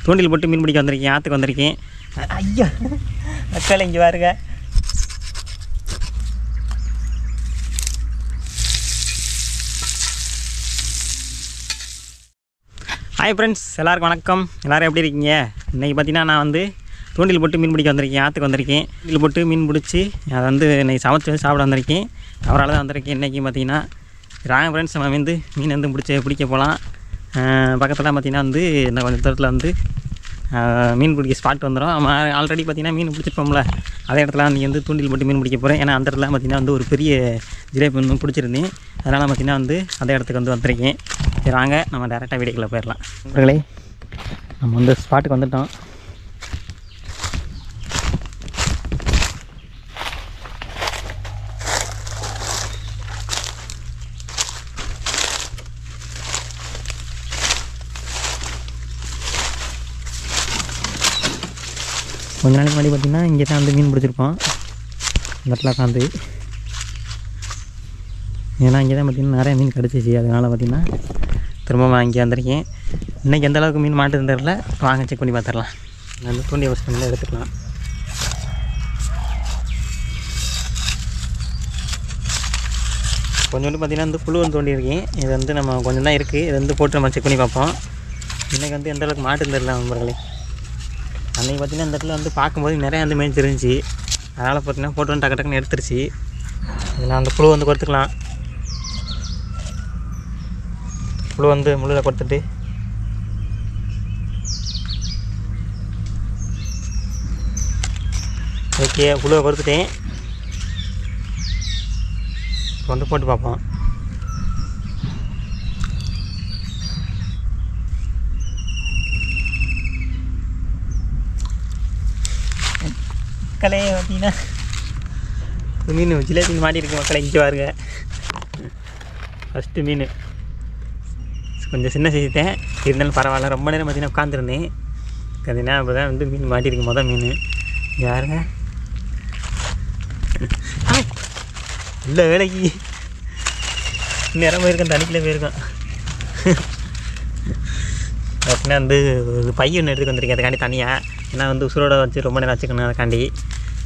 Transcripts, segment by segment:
தூண்டில் போட்டு மீன் பிடிக்க வந்திருக்கேன். ஆற்றுக்கு வந்திருக்கேன். ஐயா மக்கள் இங்கே பாருங்க. ஹாய் ஃப்ரெண்ட்ஸ், எல்லாருக்கும் வணக்கம். எல்லோரும் எப்படி இருக்கீங்க? இன்றைக்கி பார்த்தீங்கன்னா நான் வந்து தூண்டில் போட்டு மீன் பிடிக்க வந்திருக்கேன். ஆற்றுக்கு வந்திருக்கேன். தூண்டில் போட்டு மீன் பிடிச்சி அதை வந்து இன்றைக்கி சமைச்சு சாப்பிட வந்திருக்கேன். அவரால் தான் வந்திருக்கேன். இன்றைக்கி பார்த்தீங்கன்னா ராங்க ஃப்ரெண்ட்ஸ், நம்ம வந்து மீன் வந்து பிடிக்க போகலாம். பக்கத்தில் பார்த்திங்கன்னா வந்து இந்த கொஞ்சம் தூரத்தில் வந்து மீன் பிடிக்க ஸ்பாட் வந்துடும். நம்ம ஆல்ரெடி பார்த்திங்கன்னா மீன் பிடிச்சிருப்போம்ல, அதே இடத்துல நீங்கள் வந்து தூண்டில் போட்டு மீன் பிடிக்க போகிறேன். ஏன்னா அந்த இடத்துல பார்த்திங்கன்னா வந்து ஒரு பெரிய ஜிலேபி வந்து பிடிச்சிருந்தேன். அதனால் பார்த்திங்கன்னா வந்து அதே இடத்துக்கு வந்து வந்திருக்கேன். சரி வாங்க நம்ம டேரெக்டாக வீடியோக்குள்ளே போயிடலாம். நண்பர்களே, நம்ம வந்து ஸ்பாட்டுக்கு வந்துட்டோம். கொஞ்ச நாளைக்கு முன்னாடி பார்த்திங்கன்னா இங்கே தான் வந்து மீன் பிடிச்சிருப்போம். இந்த இடத்துல உட்காந்து, ஏன்னா இங்கே தான் பார்த்திங்கன்னா நிறைய மீன் கிடச்சிச்சு. அதனால் பார்த்திங்கன்னா திரும்ப இங்கே வந்திருக்கேன். இன்றைக்கி எந்த அளவுக்கு மீன் மாட்டுதுன்னு தெரியல. வாங்க செக் பண்ணி பார்த்துடலாம். அந்த தூண்டியை வச்சு பண்ணி எடுத்துக்கலாம். கொஞ்சோண்டு பார்த்திங்கன்னா வந்து புழு வந்து தோண்டியிருக்கேன். இது வந்து நம்ம கொஞ்சம் தான் இருக்குது. இது வந்து போட்டு நம்ம செக் பண்ணி பார்ப்போம். இன்றைக்கி வந்து எந்த அளவுக்கு மாட்டுன்னு தெரியல நண்பர்களே. அன்றைக்கி பார்த்திங்கன்னா இந்த இடத்துல வந்து பார்க்கும்போது நிறையா வந்து மேய்ச்சி இருந்துச்சு. அதனால் பார்த்திங்கன்னா போட்டு வந்து டக்குன்னு எடுத்துருச்சு. இதில் அந்த புழு வந்து கொடுத்துக்கலாம். புழு வந்து முள்ளில் கொடுத்துட்டு ஓகே, புழுவை கொடுத்துட்டேன். இப்போ வந்து போட்டு பார்ப்போம். மக்களே பார்த்தீங்கன்னா மீன் ஜிலேபி மாட்டியிருக்கு. மக்களை இங்கே பாருங்க. ஃபஸ்ட்டு மீன் கொஞ்சம் சின்ன செய்தேன், இருந்தாலும் பரவாயில்ல. ரொம்ப நேரம் பார்த்தீங்கன்னா உட்காந்துருந்தேன். பார்த்தீங்கன்னா அப்போ தான் வந்து மீன் மாட்டியிருக்கு. மொதல் மீன் யாருங்க இல்லை வேலைக்கு நேரம் போயிருக்கேன், தண்ணிக்குள்ளே போயிருக்கேன். பார்த்தீங்கன்னா வந்து ஒரு பையன் ஒன்று எடுத்துக்கு வந்திருக்கேன். அதுக்காண்டி தனியாக, ஏன்னா வந்து உசுரோட வச்சு ரொம்ப நேரம் வச்சுக்கணும். அதுக்காண்டி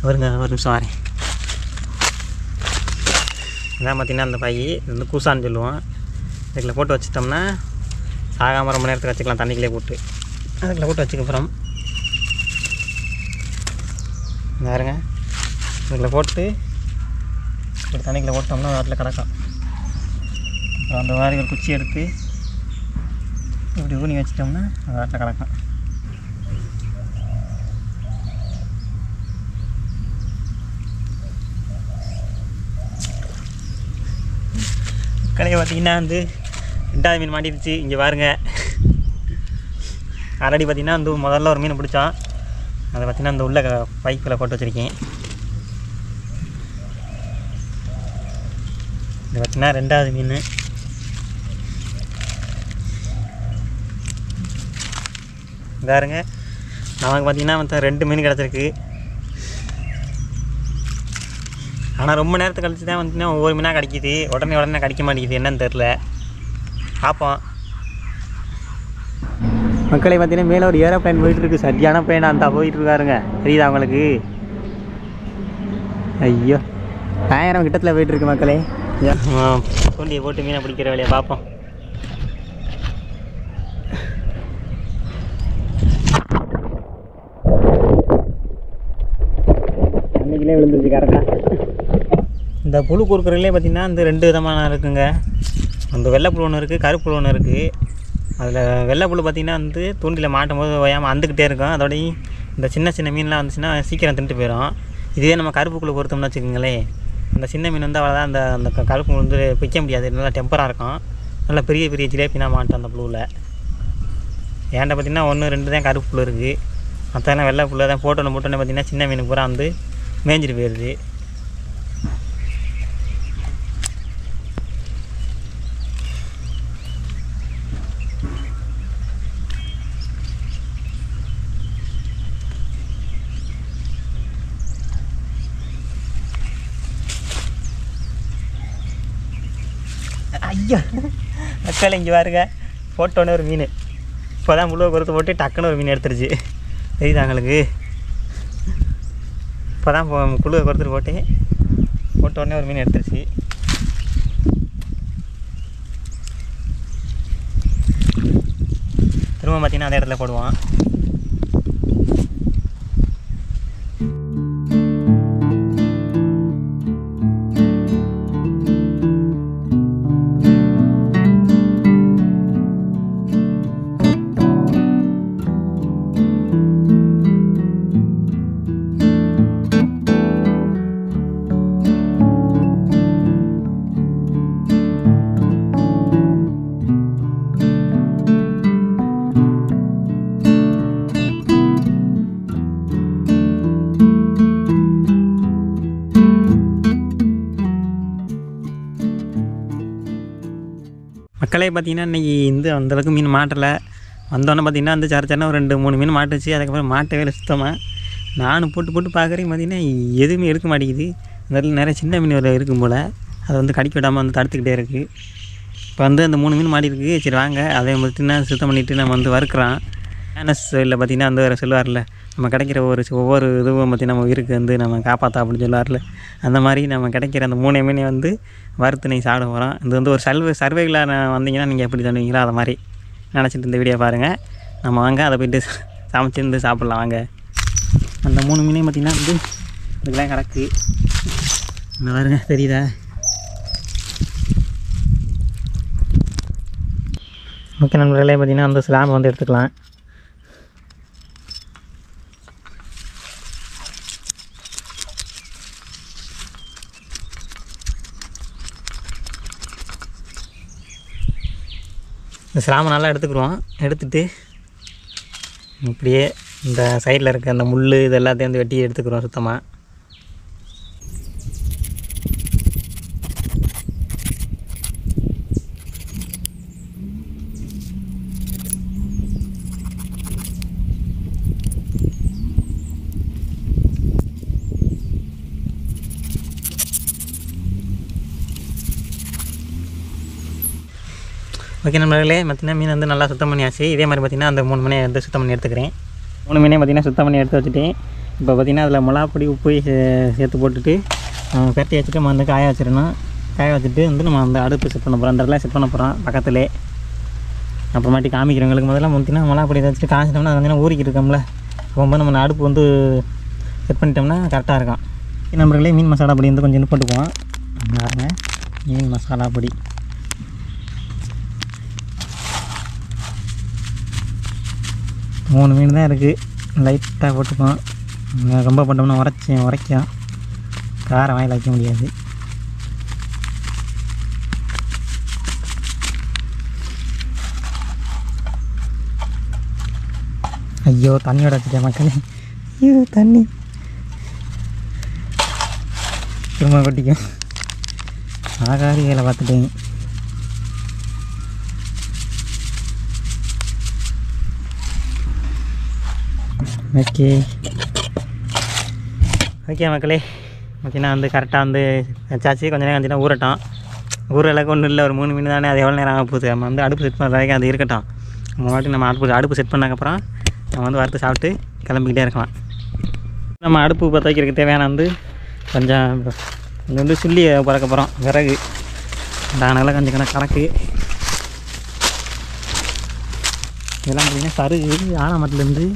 வருங்க, ஒரு நிமிஷம் வரேன். இதான் பார்த்திங்கன்னா அந்த பை வந்து கூசான்னு சொல்லுவோம். அதுக்குள்ளே போட்டு வச்சிட்டோம்னா சாகாமல் ரொம்ப நேரத்துக்கு வச்சுக்கலாம். தண்ணிக்குள்ளே போட்டு அதுக்குள்ளே போட்டு வச்சுக்கப்புறம் பாருங்க, அதுக்குள்ளே போட்டு ஒரு தண்ணிக்குள்ளே போட்டோம்னா ஒரு இடத்துல கிடக்கும். அப்புறம் அந்த மாதிரி ஒரு குச்சி எடுத்து இப்படி ஊனி வச்சிட்டோம்னா அந்த இடத்துல கிடக்கும். கடையை பார்த்திங்கன்னா வந்து 2வது மீன் மாட்டிடுச்சு. இங்கே பாருங்கள். ஆல்ரெடி பார்த்திங்கன்னா வந்து முதல்ல ஒரு மீன் பிடிச்சோம். அதை பார்த்திங்கன்னா அந்த உள்ள பைப்பில் போட்டு வச்சுருக்கேன். இது பார்த்திங்கன்னா 2வது மீன். பாருங்க, நமக்கு பார்த்திங்கன்னா மொத்தம் 2 மீன் கிடச்சிருக்கு. ஆனால் ரொம்ப நேரத்தை கழிச்சு தான் வந்துன்னா ஒவ்வொரு மீனாக கிடைக்கிது. உடனே கிடைக்க மாட்டேங்குது, என்னன்னு தெரில. பார்ப்போம். மக்களை பார்த்தீங்கன்னா மேலே ஒரு ஏரோப்ளைன் போயிட்டுருக்கு. சரியான பிளேன் அந்த போயிட்டுருக்காருங்க. தெரியுதா அவங்களுக்கு? ஐயோ, 1000 கிட்டத்தில் போயிட்டுருக்கு மக்களே. தூண்டியை போட்டு மீனை பிடிக்கிற வேலையை பார்ப்போம். அன்றைக்கிலே விழுந்துருச்சு கரெக்டாக. இந்த புழு கொடுக்குறதுலே பார்த்திங்கன்னா இந்த 2 விதமான இருக்குங்க. அந்த வெள்ளைப்புழு ஒன்று இருக்குது, கருப்புழு ஒன்று இருக்குது. அதில் வெள்ளைப்புழு பார்த்திங்கன்னா வந்து தூண்டில் மாட்டும் போது ஓயாமல் அந்துக்கிட்டே இருக்கும். அதோடய இந்த சின்ன மீன்லாம் வந்துச்சுன்னா சீக்கிரம் தின்ட்டு போயிடும். இதுவே நம்ம கருப்புக்குள்ளே பொறுத்தோம்னு வச்சுக்கோங்களேன், இந்த சின்ன மீன் வந்து அவ்வளோதான். அந்த கருப்பு வந்து பிக்க முடியாது. நல்லா டெம்பராக இருக்கும். நல்லா பெரிய ஜிலேபினா மாட்டோம் அந்த புழுவில். ஏன்ட்ட பார்த்திங்கன்னா 1, 2 தான் கருப்பு புழு இருக்குது. மற்றெல்லாம் வெள்ளை புழு தான். போட்டோன்னு பார்த்திங்கன்னா சின்ன மீனுக்கு பூரா வந்து மேய்ஞ்சிட்டு போயிடுது. ஐயா மக்கள் இங்கே பாருங்க, போட்டோன்னே ஒரு மீன் இப்போ தான் முழுவை பொறுத்து போட்டு டக்குன்னு ஒரு மீன் எடுத்துருச்சு. தெரியுதா உங்களுக்கு? இப்போ தான் குழுவை பொறுத்துட்டு போட்ட உடனே ஒரு மீன் எடுத்துருச்சு. திரும்ப பார்த்திங்கன்னா அதே இடத்துல போடுவான். மக்களே பார்த்திங்கன்னா இன்றைக்கி அந்தளவுக்கு மீன் மாட்டலை. வந்தோடனே பார்த்திங்கன்னா அந்த சரச்சரனா ஒரு 2-3 மீன் மாட்டுச்சு. அதுக்கப்புறம் மாட்டவே இல்லை சுத்தமாக. நானும் போட்டு பார்க்குறேன். பார்த்திங்கன்னா எதுவுமே எடுக்க மாட்டேங்குது. இந்த இடத்துல நிறைய சின்ன மீன் இருக்கும் போல். அதை கடிக்க விடாமல் தடுத்துக்கிட்டே இருக்குது. இப்போ அந்த 3 மீன் மாட்டிருக்கு. சரி வாங்க அதை பார்த்திங்கன்னா சுத்தம் பண்ணிவிட்டு நம்ம வறுக்கிறோம். ஏனஸ் இல்லை பார்த்திங்கன்னா வேறு சொல்லுவார்ல, நம்ம கிடைக்கிற ஒவ்வொரு இதுவும் பார்த்திங்கன்னா நம்ம உயிருக்கு நம்ம காப்பாற்றா அப்படின்னு சொல்லுவார்ல, அந்த மாதிரி நம்ம கிடைக்கிற அந்த 3 மீனை வறுத்து நீங்கள் சாப்பிட போகிறோம். இது ஒரு சர்வைகளாக வந்தீங்கன்னா நீங்கள் எப்படி தண்ணுவீங்களோ அதை மாதிரி நினச்சிட்டு இந்த வீடியோ பாருங்கள். நம்ம வாங்க அதை போய்ட்டு சமைச்சிருந்து சாப்பிட்லாம் வாங்க. அந்த 3 மீனையும் பார்த்திங்கன்னா இதுக்கெல்லாம் கிடக்கு. இந்த பாருங்க தெரியுதா? ஓகே நண்பர்களே, பார்த்திங்கன்னா அந்த ஸ்லாம்பை எடுத்துக்கலாம். இந்த ஸ்லாமை நல்லா எடுத்துக்கிடுவோம். எடுத்துகிட்டு இப்படியே இந்த சைடில் இருக்க அந்த முள் இது எல்லாத்தையும் வெட்டி எடுத்துக்கிறோம் சுத்தமாக. ஓகே நண்பர்களே, பார்த்திங்கன்னா மீன் நல்லா சுத்தம் பண்ணியாச்சு. இதே மாதிரி பார்த்திங்கன்னா அந்த 3 மீனை சுத்தம் பண்ணி எடுத்துக்கிறேன். 3 மீனையும் பார்த்திங்கன்னா சுத்தம் பண்ணி எடுத்து வச்சுட்டேன். இப்போ பார்த்திங்கன்னா அதில் மிளகாப்பொடி உப்பு சேர்த்து போட்டுட்டு பெரட்டி வச்சுட்டு நம்ம காய வச்சிடணும். காய வச்சுட்டு நம்ம அடுப்பு செட் பண்ண போகிறோம். அந்த இடத்துல செட் பண்ண போகிறோம் பக்கத்துலே. அப்புறமாட்டி காமிக்கிறவங்களுக்கு முதல்ல பார்த்திங்கன்னா மிளகாப்பொடி வச்சுட்டு காய்ச்சிட்டோம்னா அது பார்த்திங்கன்னா ஊறிக்கிட்டு இருக்கோம்ல, அப்போ நம்ம அடுப்பு செட் பண்ணிட்டோம்னா கரெக்டாக இருக்கும். நண்பர்களே, மீன் மசாலா பொடி கொஞ்சம் போட்டுக்குவோம். பாருங்க, மீன் மசாலா பொடி 3 மீன் தான் இருக்குது. லைட்டாக போட்டுப்போம். ரொம்ப போட்டோம்னா உரைக்கும், காரம் வாயில் வைக்க முடியாது. ஐயோ தண்ணியோட வச்சுட்டேன் மக்களே. ஐயோ தண்ணி திரும்ப கொட்டிக்கும். ஆகாரி வேலை பார்த்துட்டேன். ஓகே மக்களே, பார்த்திங்கன்னா கரெக்டாக வச்சாச்சு. கொஞ்சம் நேரம் பார்த்திங்கன்னா ஊறட்டும். ஊறளவுக்கு ஒன்றும் இல்லை, ஒரு 3 மீன் தானே, அது எவ்வளோ நேரம் ஆக போகுது. நம்ம அடுப்பு செட் பண்ணுற வரைக்கும் அது இருக்கட்டும். நம்ம வாட்டி நம்ம அடுப்பு செட் பண்ணதுக்கப்புறம் நம்ம வறுத்து சாப்பிட்டு கிளம்பிக்கிட்டே இருக்கலாம். நம்ம அடுப்பு பற்ற வைக்கிறதுக்கு தேவையான கொஞ்சம் சுள்ளியை பறக்க போகிறோம். விறகு தானெல்லாம் கொஞ்சம் கணக்கு. இதெல்லாம் பார்த்திங்கன்னா சருகு ஆலமரத்துலேருந்து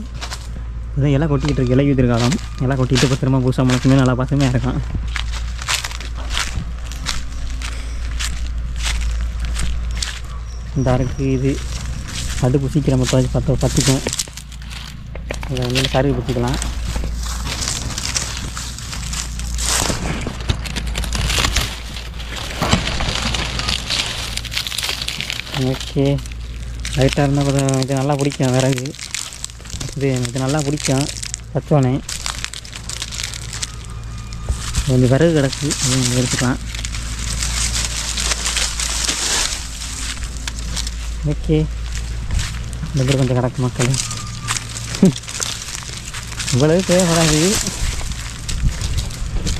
இலை கொட்டிக்கிட்டு இருக்கு. இலை ஊற்றிருக்காலும் இலை கொட்டிட்டு இப்போ திரும்ப பூசா முளைக்குமே நல்லா பசுமையாக இருக்கும். இந்த அருக்கு இது அடுப்பு சீக்கிரம் பற்றிக்கும். இதை சருகு பற்றிக்கலாம். ஓகே, லைட்டாக இருந்தால் கொஞ்சம் இது நல்லா பிடிக்கும். விறகு இது எனக்கு நல்லா பிடிக்கும். பச்சோனே கொஞ்சம் விறகு கிடக்கு, எடுத்துக்கலாம். ஓகே, இந்த பேர் கொஞ்சம் கிடக்கு மக்கள். இவ்வளவு தேவைப்படாது.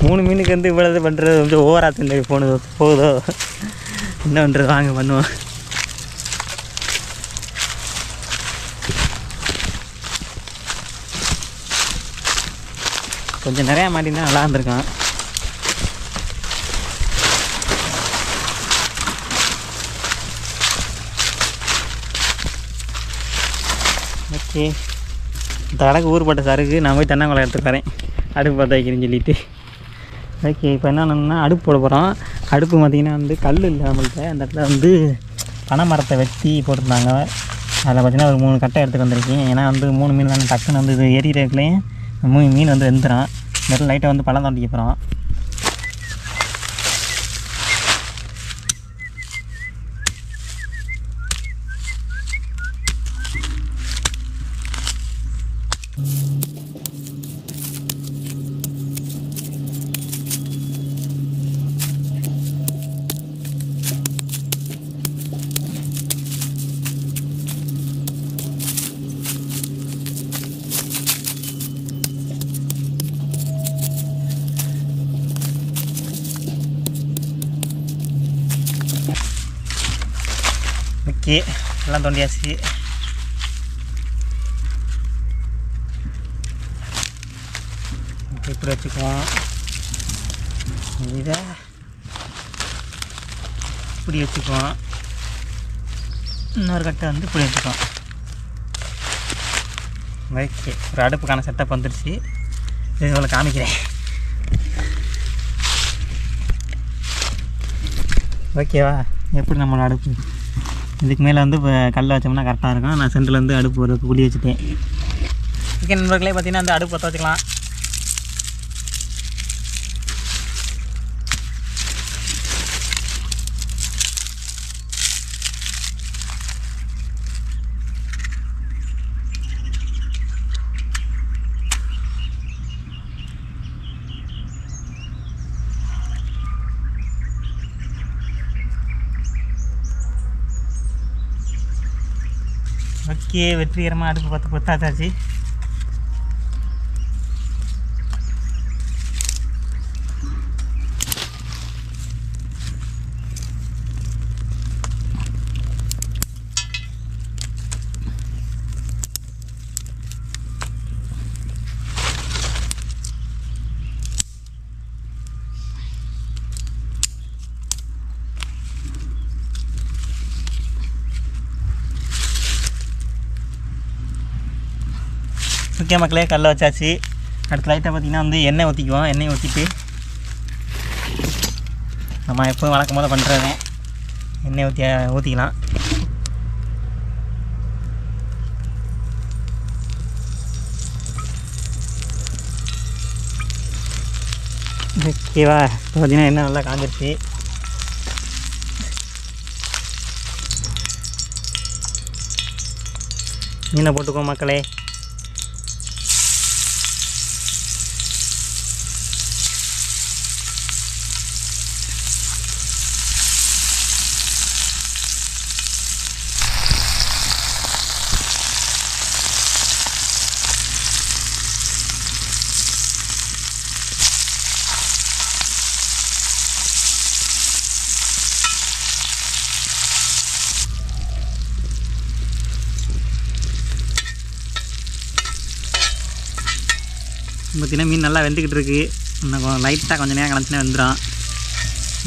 3 மீனுக்கு இவ்வளவு பண்ணுறது கொஞ்சம் ஓவராக போகுதோ என்ன பண்ணுறது, வாங்க பண்ணுவோம். கொஞ்சம் நிறையா மாட்டியிருந்தா நல்லா இருந்திருக்கும். ஓகே, இந்த கடைக்கு ஊர்பட்ட சருக்கு நான் போய் தென்னங்குளம் எடுத்துட்டு வரேன் அடுப்பு பற்ற வைக்கிறேன்னு சொல்லிட்டு. ஓகே, இப்போ என்னென்னா அடுப்பு போட போகிறோம். அடுப்பு பார்த்திங்கன்னா வந்து கல் இல்லை நம்மள்கிட்ட. அந்த இடத்துல வந்து பனை மரத்தை வெட்டி போட்டிருந்தாங்க. அதில் பார்த்திங்கன்னா ஒரு 3 கட்டை எடுத்துகிட்டு வந்திருக்கேன். ஏன்னா வந்து 3 மீன் வந்து டக்குன்னு வந்து இது எரியிறதுக்குள்ளேயும் 3 மீன் வந்து வெந்துடும். இந்த இடத்துல லைட்டாக வந்து பழம் தாண்டிக்க போகிறோம். ஓகே, எல்லாம் தோண்டியாச்சு. இப்படி வச்சுக்குவோம். இதை இப்படி வச்சுக்குவோம். இன்னொரு கட்டை வந்து இப்படி வச்சுக்குவோம். ஓகே, ஒரு அடுப்புக்கான செட்டப் வந்துடுச்சு. இது உங்களுக்கு காமிக்கிறேன். ஓகேவா, எப்படி நம்மளோட அடுப்பு இதுக்கு மேலே வந்து இப்போ கல்லை வச்சோம்னா கரெக்டாக இருக்கும். நான் சென்டரில் வந்து அடுப்பு ஒரு குழி வச்சுட்டேன். ஓகே நண்பர்களே, பார்த்திங்கன்னா அந்த அடுப்பு பற்ற வச்சுக்கலாம். ஓகே, வெற்றிகரமாக அடுப்பு பற்றாச்சு. ஓகே மக்களே, கல்லை வச்சாச்சு. அடுத்த லைட்டாக பார்த்திங்கன்னா வந்து எண்ணெய் ஊற்றிக்குவோம். எண்ணெய் ஊற்றிட்டு நம்ம எப்போதும் வழக்கம் போல் பண்ணுறேன். எண்ணெய் ஊற்றிக்கலாம். ஓகேவா, இப்போ பார்த்திங்கன்னா எண்ணெய் நல்லா காஞ்சிருச்சு. மீனை போட்டுக்குவோம் மக்களே. பார்த்திங்கன்னா மீன் நல்லா வெந்துக்கிட்டு இருக்குது. இன்னும் லைட்டாக கொஞ்சம் நேரம் கலந்துச்சுன்னா வெந்துடும்.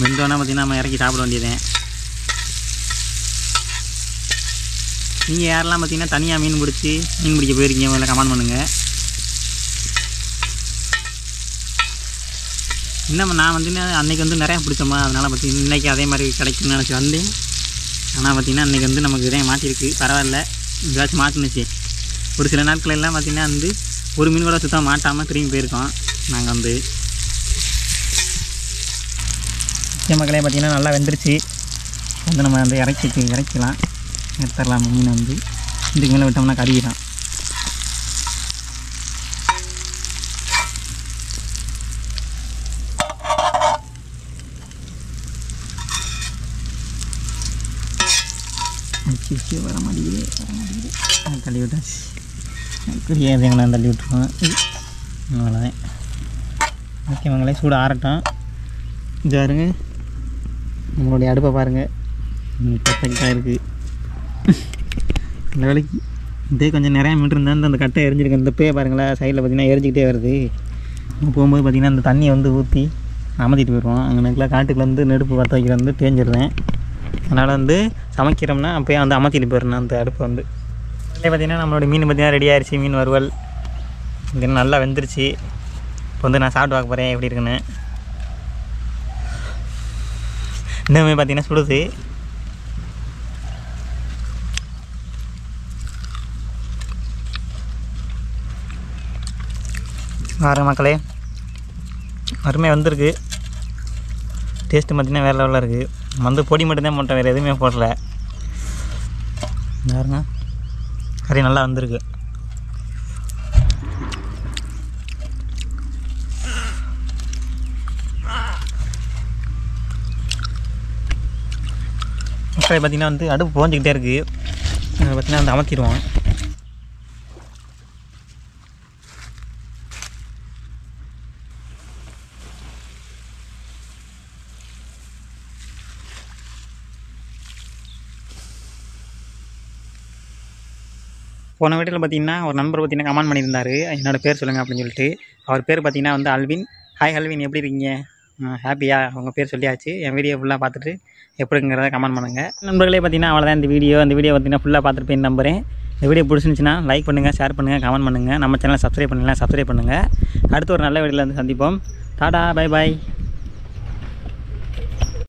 வெந்தோன்னா பார்த்திங்கன்னா நம்ம இறக்கி சாப்பிட வேண்டியதேன். நீங்கள் யாரெல்லாம் பார்த்திங்கன்னா தனியாக மீன் பிடிக்க போயிருக்கீங்க, முதல்ல கமெண்ட் பண்ணுங்கள். இன்னும் நான் வந்து அன்றைக்கி வந்து நிறையா பிடிச்சோமா, அதனால் பார்த்திங்கன்னா இன்றைக்கி அதே மாதிரி கிடைக்கும்னு நினச்சி வந்தேன். ஆனால் பார்த்திங்கன்னா அன்றைக்கி வந்து நமக்கு இதே மாட்டிருக்கு. பரவாயில்ல, ஏதாச்சும் மாட்டினுச்சு. ஒரு சில நாட்கள் எல்லாம் பார்த்திங்கன்னா வந்து ஒரு மீன் கூட சுத்தமாக மாட்டாமல் திரும்பி போயிருக்கோம். நாங்கள் வந்து மக்களே பார்த்திங்கன்னா நல்லா வெந்துருச்சு. வந்து நம்ம வந்து இறக்கிக்கலாம், எடுத்துடலாம். மீன் வந்து இதுக்கு மேலே விட்டோம்னா கறியிடும். வர மாட்டேங்குது. தள்ளி விட்டாச்சு. எங்களை தள்ளி விட்டுருவோம். அவ்வளோதான். ஓகே மங்களே, சூடு ஆறட்டும். இது பாருங்க, நம்மளுடைய அடுப்பை பாருங்கள், பர்ஃபெக்டாக இருக்குது. இந்த வேலைக்கு இதே கொஞ்சம் நிறையா மீன் இருந்தால் அந்த கட்டை எரிஞ்சிருக்கு. இந்த பே பாருங்களேன், சைடில் பார்த்திங்கன்னா எரிஞ்சிக்கிட்டே வருது. போகும்போது பார்த்திங்கன்னா அந்த தண்ணியை வந்து ஊற்றி அமர்த்திட்டு போயிடுவோம். அங்கே காட்டுக்குள்ள வந்து நெருப்பு பற்ற வைக்கிற வந்து தேஞ்சிடுறேன். அதனால் வந்து சமைக்கிறோம்னா அப்போயே வந்து அமர்த்திட்டு போயிடணும் அந்த அடுப்பை வந்து. அதிலே பார்த்திங்கன்னா நம்மளோட மீன் பார்த்திங்கன்னா ரெடி ஆகிடுச்சு. மீன் வறுவல் இது நல்லா வெந்துருச்சு. இப்போ வந்து நான் சாப்பிட்டு பார்க்க போகிறேன் எப்படி இருக்குன்னு. இன்னுமே பார்த்திங்கன்னா சுடுது. பாருங்க மக்களே, அருமையாக வந்திருக்கு. டேஸ்ட்டு பார்த்திங்கன்னா வேறு லெவலில் இருக்குது. வந்து பொடி மட்டும்தான் போட்டேன், வேறு எதுவுமே போடல. பாருங்க கறி நல்லா வந்திருக்கு. மக்களே பார்த்திங்கன்னா வந்து அடுப்பு போஞ்சிக்கிட்டே இருக்குது. பார்த்திங்கன்னா வந்து அமர்த்திடுவோம். போன வீட்டில் பார்த்திங்கன்னா ஒரு நண்பர் பார்த்திங்கன்னா கமெண்ட் பண்ணியிருந்தார், என்னோடய பேர் சொல்லுங்கள் அப்படின்னு சொல்லிட்டு. அவர் பேர் பார்த்திங்கன்னா வந்து அல்வின். ஹாய் அல்வின், எப்படி இருக்கீங்க? ஹாப்பியா? உங்கள் பேர் சொல்லியாச்சு. என் வீடியோ ஃபுல்லாக பார்த்துட்டு எப்படிங்கிறத கமெண்ட் பண்ணுங்கள். நண்பர்களே பார்த்திங்கன்னா அவ்வளோதான் இந்த வீடியோ பார்த்திங்கன்னா ஃபுல்லாக பார்த்துருப்பேன் நம்புறேன். இந்த வீடியோ பிடிச்சிருந்துச்சுன்னா லைக் பண்ணுங்கள், ஷேர் பண்ணுங்கள், கமெண்ட் பண்ணுங்கள். நம்ம சேனலை சப்ஸ்கிரைப் பண்ணுங்கள். அடுத்து ஒரு நல்ல வீடியோவில் வந்து சந்திப்போம். Tata, bye bye.